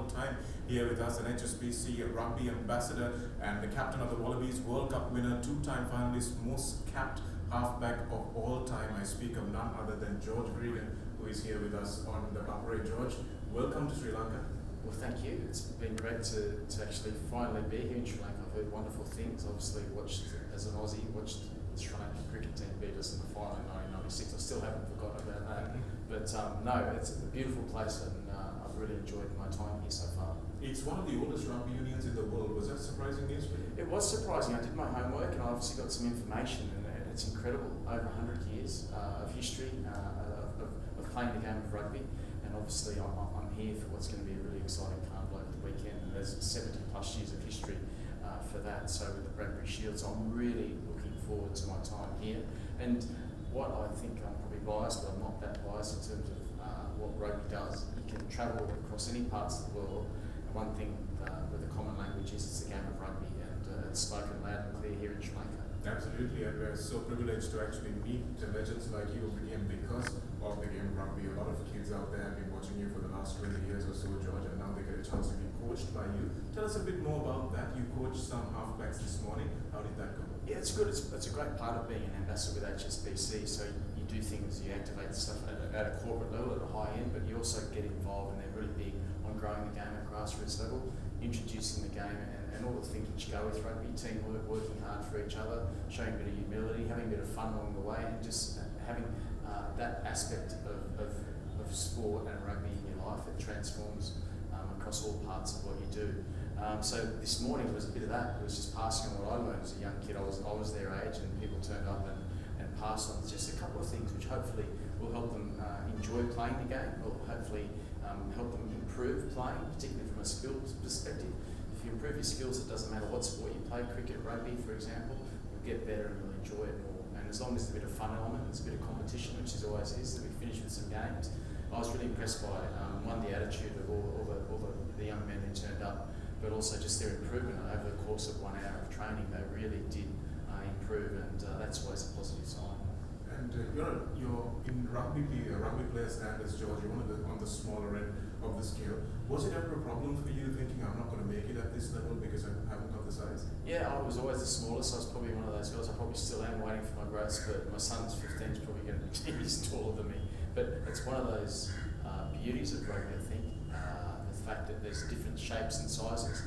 time. Here with us, an HSBC rugby ambassador and the captain of the Wallabies, World Cup winner, two-time finalist, most capped halfback of all time. I speak of none other than George Gregan, who is here with us on ThePapare. George, welcome to Sri Lanka. Well, thank you. It's been great to actually finally be here in Sri Lanka. I've heard wonderful things. Obviously, as an Aussie, watched the Sri Lankan cricket team beat us in the final in 1996. I still haven't forgotten about that. But no, it's a beautiful place, and I've really enjoyed my time here so far. It's one of the oldest rugby unions in the world. Was that surprising news for you? It was surprising. I did my homework, and I obviously got some information, and it's incredible. Over 100 years of history of playing the game of rugby, and obviously I'm here for what's going to be a really exciting carnival over the weekend. And there's 70 plus years of history for that. So with the Bradbury Shield, so I'm really looking forward to my time here. And what I think, I'm probably biased, but I'm not that biased in terms of what rugby does. You can travel across any parts of the world, and one thing with the common language is it's the game of rugby, and it's spoken loud and clear here in Sri Lanka. Absolutely, and we're so privileged to actually meet legends like you again because of the game of rugby. A lot of kids out there have been watching you for the last 20 years or so, George, and now they get a chance to be coached by you. Tell us a bit more about that. You coached some halfbacks this morning. How did that go? Yeah, it's good. It's a great part of being an ambassador with HSBC. So you do things, you activate stuff at a corporate level, at a high end, but you also get involved, and they're really big on growing the game at grassroots level, introducing the game and all the things which go with rugby, teamwork, working hard for each other, showing a bit of humility, having a bit of fun along the way, and just having that aspect of sport and rugby in your life. It transforms across all parts of what you do. So this morning was a bit of that. It was just passing on what I learned as a young kid. I was their age, and people turned up and passed on just a couple of things which hopefully will help them enjoy playing the game, or hopefully help them improve playing, particularly from a skills perspective. If you improve your skills, it doesn't matter what sport you play, cricket, rugby, for example, you'll get better and you'll enjoy it more. And as long as there's a bit of fun element, there's a bit of competition, which there always is, that we finish with some games. I was really impressed by one, the attitude of all the young men who turned up, but also just their improvement over the course of 1 hour of training. They really did improve, and that's always a positive sign. And you're in rugby player standards, George. You're on the smaller end of the scale. Was it ever a problem for you thinking, I'm not going to make it at this level because I haven't got the size? Yeah, I was always the smallest. I was probably one of those guys. I probably still am waiting for my growth spurt. My son's 15, is probably going to be he's taller than me. But it's one of those beauties of rugby, I think. The fact that there's different shapes and sizes.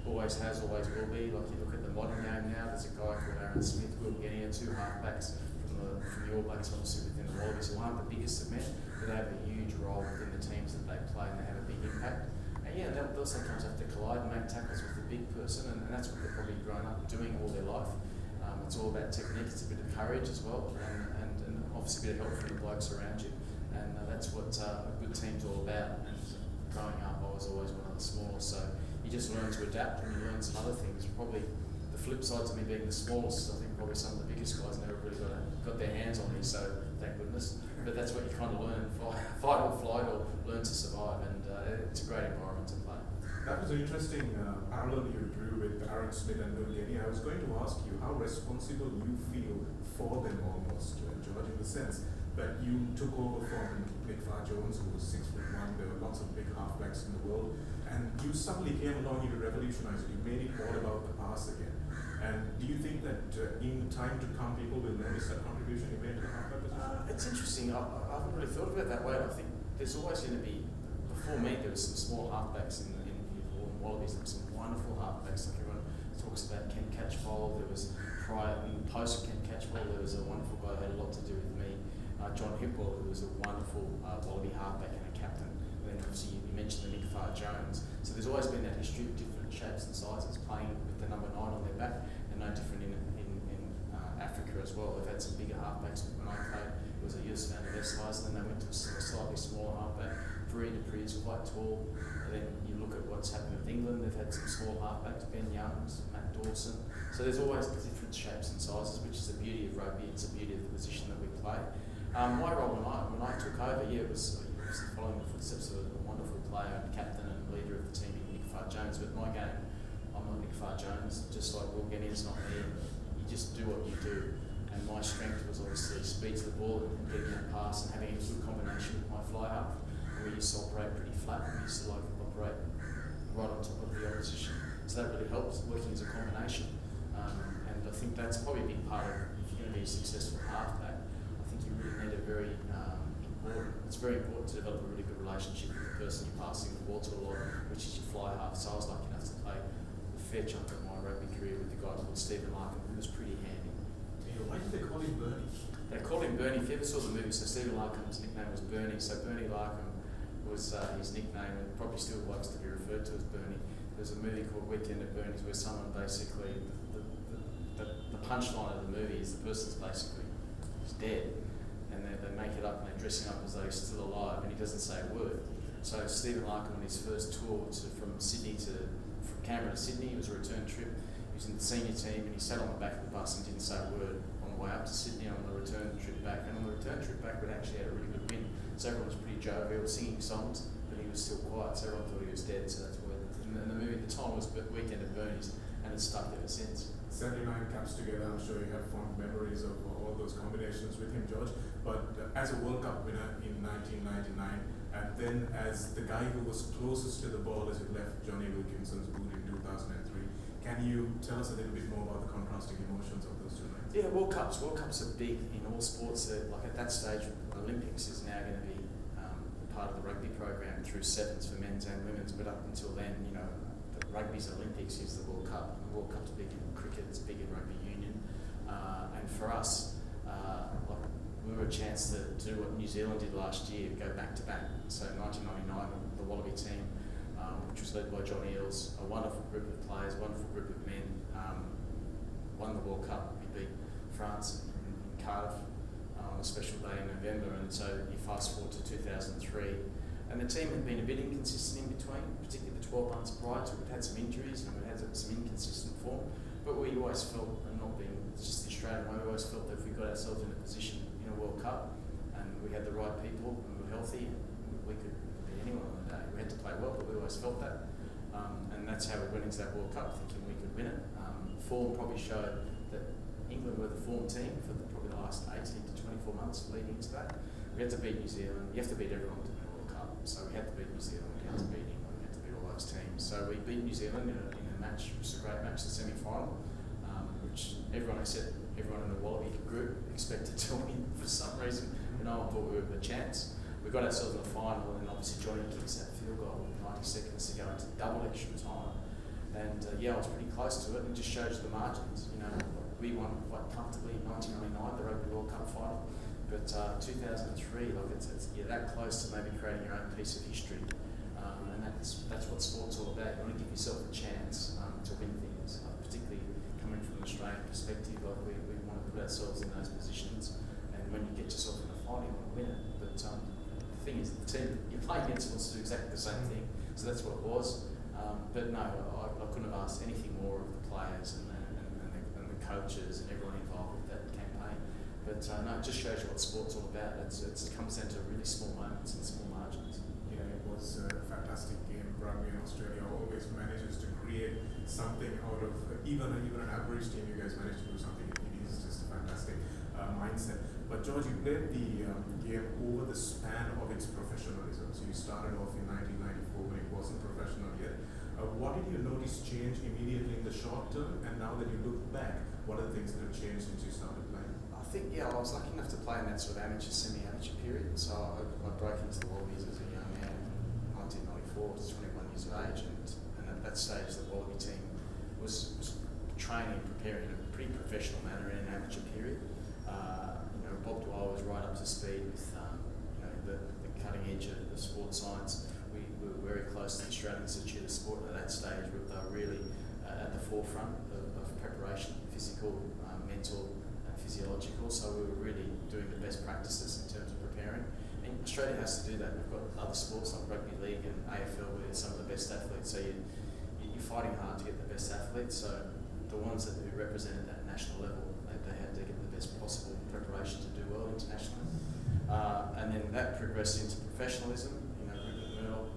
Always has, always will be. Like you look at the modern game now, there's a guy called Aaron Smith, Will Getty, two halfbacks from the All Blacks, obviously within the Wallabies, who aren't the biggest of men, but they have a huge role within the teams that they play, and they have a big impact. And yeah, they'll sometimes have to collide and make tackles with the big person, and that's what they've probably grown up doing all their life. It's all about technique, it's a bit of courage as well, and obviously a bit of help from the blokes around you. And that's what a good team's all about. And growing up, I was always one of the smallest, so you just learn to adapt, and you learn some other things. Probably the flip side to me being the smallest, I think probably some of the biggest guys never really got their hands on me, so thank goodness. But that's what you kind of learn, fight or flight, or learn to survive, and it's a great environment to play. That was an interesting parallel you drew with Aaron Smith and Will Getty. I was going to ask you how responsible you feel for them almost, George, in the sense that you took over from Nick Jones, who was 6'1". There were lots of big halfbacks in the world, and you suddenly came along, you revolutionized it, you made it all about the pass again. And do you think that in time to come, people will notice that contribution you made to the halfback position? It's interesting. I haven't really thought of it that way. I think there's always going to be, before me, there was some small halfbacks in Wallabies. There were some wonderful halfbacks. Like everyone talks about Ken Catchpole. There was post Ken Catchpole, there was a wonderful guy who had a lot to do with me. John Hipwell, who was a wonderful Wallaby halfback and a captain. And then obviously you mentioned the Nick Jones. So there's always been that history of different shapes and sizes, playing with the number 9 on their back, and no different in Africa as well. They've had some bigger halfbacks. When I played, it was a Yus van der Westhuizen, and then they went to a slightly smaller halfback. Dupree is quite tall. And then you look at what's happened with England, they've had some small halfbacks, Ben Youngs, Matt Dawson. So there's always different shapes and sizes, which is the beauty of rugby. It's the beauty of the position that we play. My role when I took over, it was following the footsteps of a wonderful player and captain and leader of the team, Nick Jones. But my game, I'm not Nick Jones, just like Will Getty is not me. You just do what you do. And my strength was obviously speed to the ball and getting a pass and having a good combination with my fly half. We used to operate pretty flat. We used to operate right on top of the opposition. So that really helps working as a combination. And I think that's probably a big part of, if you're going to be a successful halfback, I think you really need it's very important to develop a really good relationship with the person you're passing the ball to a lot, which is your fly half. So I was lucky enough to play a fair chunk of my rugby career with a guy called Stephen Larkham, who was pretty handy. Yeah, why did they call him Bernie? They called him Bernie. If you ever saw the movie, so Stephen Larkham's nickname was Bernie. So Bernie Larkham was his nickname, and probably still likes to be referred to as Bernie. There's a movie called Weekend at Bernie's where someone basically, the punchline of the movie is the person's basically he's dead, and they make it up and they're dressing up as though he's still alive, and he doesn't say a word. So Stephen Larkham on his first tour from Canberra to Sydney, it was a return trip. He was in the senior team and he sat on the back of the bus and didn't say a word on the way up to Sydney, on the return trip back. And on the return trip back, we'd actually had a really good win. So everyone was pretty jovial, singing songs, but he was still quiet, so everyone thought he was dead. So that's why. And the movie at the time was Weekend at Bernie's, and it's stuck ever since. 79 caps together, I'm sure you have fond memories of all those combinations with him, George. But as a World Cup winner in 1999, and then as the guy who was closest to the ball as it left Johnny Wilkinson's boot in 2003, can you tell us a little bit more about the contrasting emotions of those two nights? Yeah, World Cups are big in all sports. Like at that stage, Olympics is now going to be part of the rugby program through sevens for men's and women's. But up until then, the rugby's Olympics is the World Cup. The World Cup's big in cricket, it's big in rugby union, and for us, we were a chance to do what New Zealand did last year, go back to back. So 1999, the Wallaby team, which was led by John Eales, a wonderful group of players, wonderful group of men, won the World Cup. We beat France in Cardiff on a special day in November, and so you fast forward to 2003, and the team had been a bit inconsistent in between, particularly the 12 months prior to it. We'd had some injuries and we'd had some inconsistent form, but we always felt, and not being just the Australian way, we always felt that if we got ourselves in a position in a World Cup and we had the right people and we were healthy, we could beat anyone on the day. We had to play well, but we always felt that, and that's how we went into that World Cup, thinking we could win it. Form probably showed that England were the form team for probably the last 18 to 24 months leading into that. We had to beat New Zealand. You have to beat everyone to win a World Cup. So we had to beat New Zealand, we had to beat England, we had to beat all those teams. So we beat New Zealand in a match, which was a great match, the semi-final, which everyone except everyone in the Wallaby group expected to win for some reason. And no one thought we were a chance. We got ourselves in the final, and obviously Johnny kicks that field goal with 90 seconds to go into double extra time. And I was pretty close to it, and it just shows you the margins. We won quite comfortably in 1999, the Rugby World Cup final. But 2003, you're that close to maybe creating your own piece of history, and that's what sport's all about. You want to give yourself a chance to win things, particularly coming from an Australian perspective. Like we want to put ourselves in those positions, and when you get yourself in a final, you want to win it. But the thing is, the team you're playing against wants to do exactly the same thing, so that's what it was. But no, I couldn't have asked anything more of the players and the coaches and everyone involved with that campaign. But no, it just shows you what sport's all about. It comes down to really small moments and small margins. Yeah, it was a fantastic game. Rugby in Australia always manages to create something out of even an average team. You guys managed to do something. It is just a fantastic mindset. But George, you played the game over the span of its professionalism. So you started off in 1994 when it wasn't professional yet. What did you notice change immediately in the short term, and now that you look back, what are the things that have changed since you started playing? I think, I was lucky enough to play in that sort of amateur, semi-amateur period. So I broke into the Wallabies as a young man, 1994, I was 21 years of age, and at that stage the Wallaby team was training and preparing in a pretty professional manner in an amateur period. Bob Dwyer was right up to speed with the cutting edge of sports science. We were very close to the Australian Institute of Sport at that stage, but they were really at the forefront of preparation, physical, mental and physiological, so we were really doing the best practices in terms of preparing. And Australia has to do that. We've got other sports like rugby league and AFL where there's some of the best athletes, so you're fighting hard to get the best athletes, so the ones that we represented at national level, they had to get the best possible preparation to do well internationally. And then that progressed into professionalism.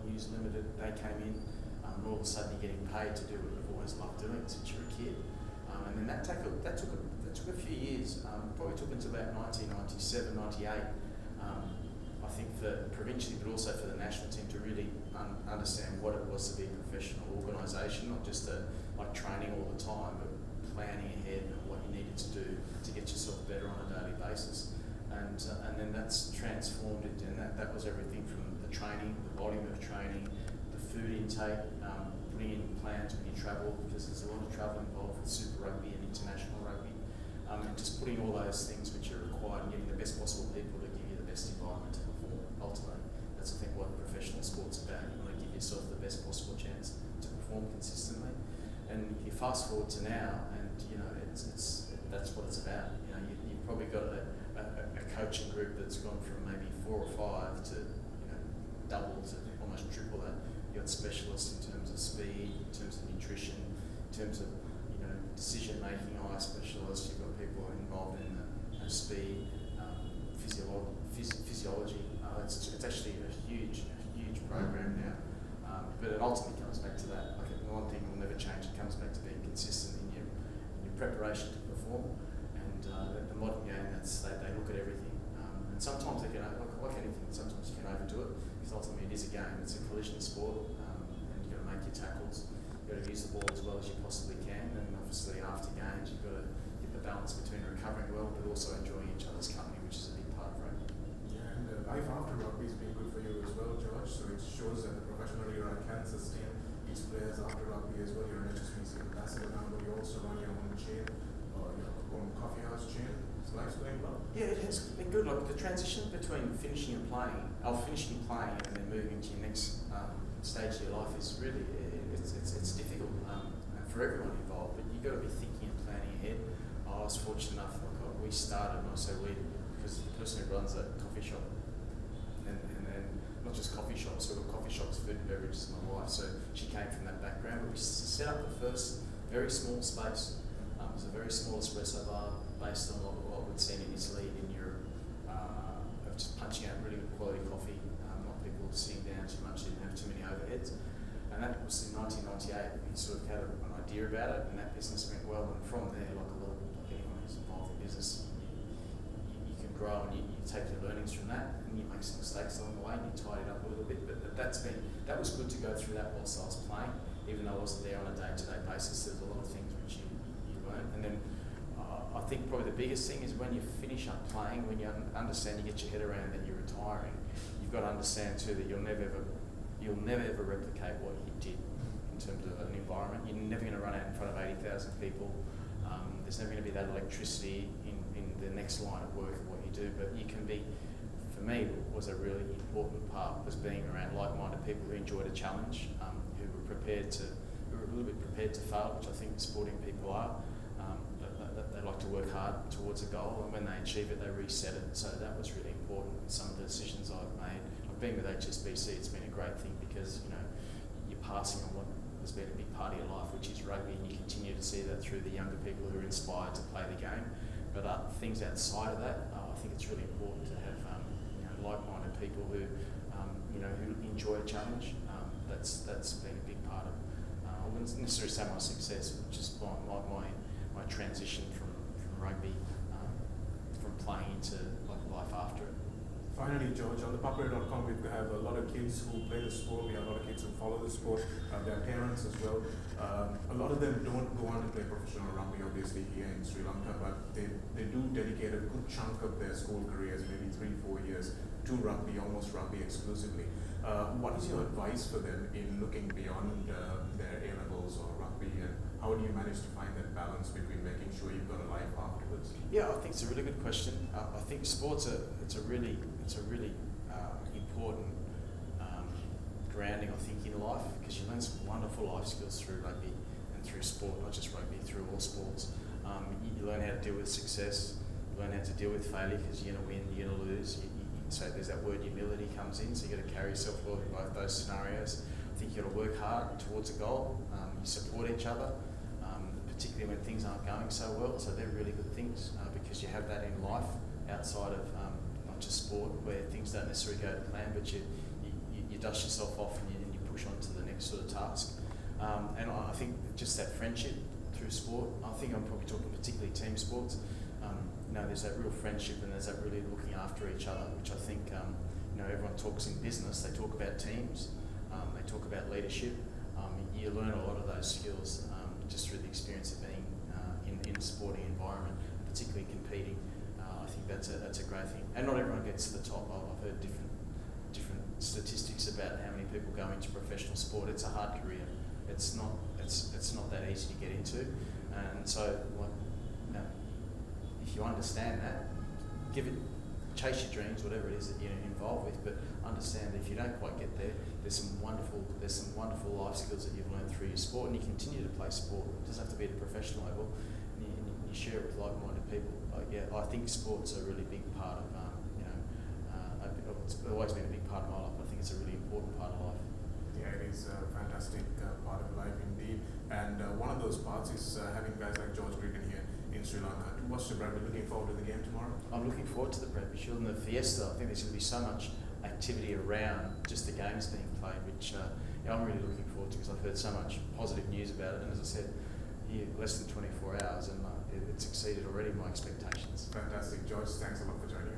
News Limited, they came in, and all of a sudden you're getting paid to do what you've always loved doing since you were a kid. And then that took a few years, probably took until about 1997, 98, I think for provincially, but also for the national team to really understand what it was to be a professional organisation, not just like training all the time, but planning ahead and what you needed to do to get yourself better on a daily basis. And then that's transformed it, and that was everything from the training, the volume of training, the food intake, putting in plans when you travel, because there's a lot of travel involved with Super Rugby and international rugby, and just putting all those things which are required and getting the best possible people to give you the best environment to perform. Ultimately, that's I think what professional sport's about. You want to give yourself the best possible chance to perform consistently. And you fast forward to now, and that's what it's about. You've probably got a coaching group that's gone from maybe 4 or 5 to double to almost triple that. You've got specialists in terms of speed, in terms of nutrition, in terms of decision making, eye specialists. You've got people involved in the speed, physiology. It's actually a huge program now. But it ultimately comes back to that. Like the one thing will never change. It comes back to being consistent in your preparation to perform. And the modern game, they look at everything. And sometimes they can, like anything, sometimes you can overdo it, because ultimately it is a game. It's a collision sport, and you've got to make your tackles. You've got to use the ball as well as you possibly can. And obviously after games, you've got to get the balance between recovering well, but also enjoying each other's company, which is a big part of rugby. Yeah, and life after rugby has been good for you as well, George. So it shows that the professional era can sustain its players after rugby as well. You're an HSBC ambassador now, but you also run your own chain, your own coffee house chain. So life's going well. Yeah, it has been good. Like the transition between finishing playing and then moving to your next stage of your life is really it's difficult for everyone involved. But you've got to be thinking and planning ahead. I was fortunate enough. We started, and I say we, because the person who runs that coffee shop, and then not just coffee shops, we've got coffee shops, food and beverages, my wife. So she came from that background. But we set up the first very small space. It was a very small espresso bar based on what we'd seen in Italy and in Europe, of just punching out really good quality coffee, not people sitting down too much, didn't have too many overheads. And that was in 1998. We sort of had an idea about it, and that business went well. And from there, like anyone who's involved in business, you can grow, and you take your learnings from that, and you make some mistakes along the way, and you tidy it up a little bit. But that was good to go through that whilst I was playing, even though I wasn't there on a day-to-day basis. There's a lot of things which you learn. And then I think probably the biggest thing is when you finish up playing, when you understand, you get your head around that you're retiring, you've got to understand too that you'll never ever replicate what you did in terms of an environment. You're never going to run out in front of 80,000 people. There's never going to be that electricity in the next line of work of what you do. But you can be, for me, was a really important part was being around like-minded people who enjoyed a challenge, who were a little bit prepared to fail, which I think sporting people are. They like to work hard towards a goal, and when they achieve it, they reset it. So that was really important in some of the decisions I've made. Being with HSBC, it's been a great thing because you're passing on what has been a big part of your life, which is rugby, and you continue to see that through the younger people who are inspired to play the game. But things outside of that, I think it's really important to have like-minded people who who enjoy a challenge. That's been a big part of. I wouldn't necessarily say my success, but just my transition from rugby, from playing into life after it. Finally, George, on ThePapare.com, we have a lot of kids who play the sport. We have a lot of kids who follow the sport, their parents as well. A lot of them don't go on to play professional rugby, obviously, here in Sri Lanka, but they do dedicate a good chunk of their school careers, maybe 3-4 years, to rugby, almost rugby exclusively. What is your advice for them in looking beyond their A-levels or rugby, and how do you manage to find that balance between making sure you've got a life afterwards? Yeah, I think it's a really good question. I think sports it's a really important grounding, I think, in life, because you learn some wonderful life skills through rugby and through sport, not just rugby, through all sports. You learn how to deal with success, you learn how to deal with failure, because you're going to win, you're going to lose. So there's that word humility comes in, so you've got to carry yourself well in both those scenarios. I think you've got to work hard towards a goal, you support each other, particularly when things aren't going so well. So they're really good things because you have that in life outside of not just sport, where things don't necessarily go to plan, but you dust yourself off and you push on to the next sort of task. And I think just that friendship through sport, I think I'm probably talking particularly team sports, there's that real friendship and there's that really looking after each other, which I think everyone talks in business, they talk about teams, they talk about leadership. You learn a lot of those skills just through the experience of being in a sporting environment, particularly competing. I think that's a great thing. And not everyone gets to the top. I've heard different statistics about how many people go into professional sport. It's a hard career. It's not that easy to get into. And so, if you understand that, chase your dreams, whatever it is that you're involved with, but understand that if you don't quite get there, there's some wonderful life skills that you've learned through your sport, and you continue to play sport. It doesn't have to be at a professional level, and you share it with like-minded people. I think sport's a really big part of, it's always been a big part of my life. I think it's a really important part of life. Yeah, it is a fantastic part of life indeed. And one of those parts is having guys like George Gregan here in Sri Lanka. To watch the Prep, looking forward to the game tomorrow? I'm looking forward to the Prep Shield and the Fiesta. I think there's going to be so much activity around just the games being played, which I'm really looking forward to, because I've heard so much positive news about it. And as I said, less than 24 hours, and it's exceeded already my expectations. Fantastic. George, thanks a lot for joining us.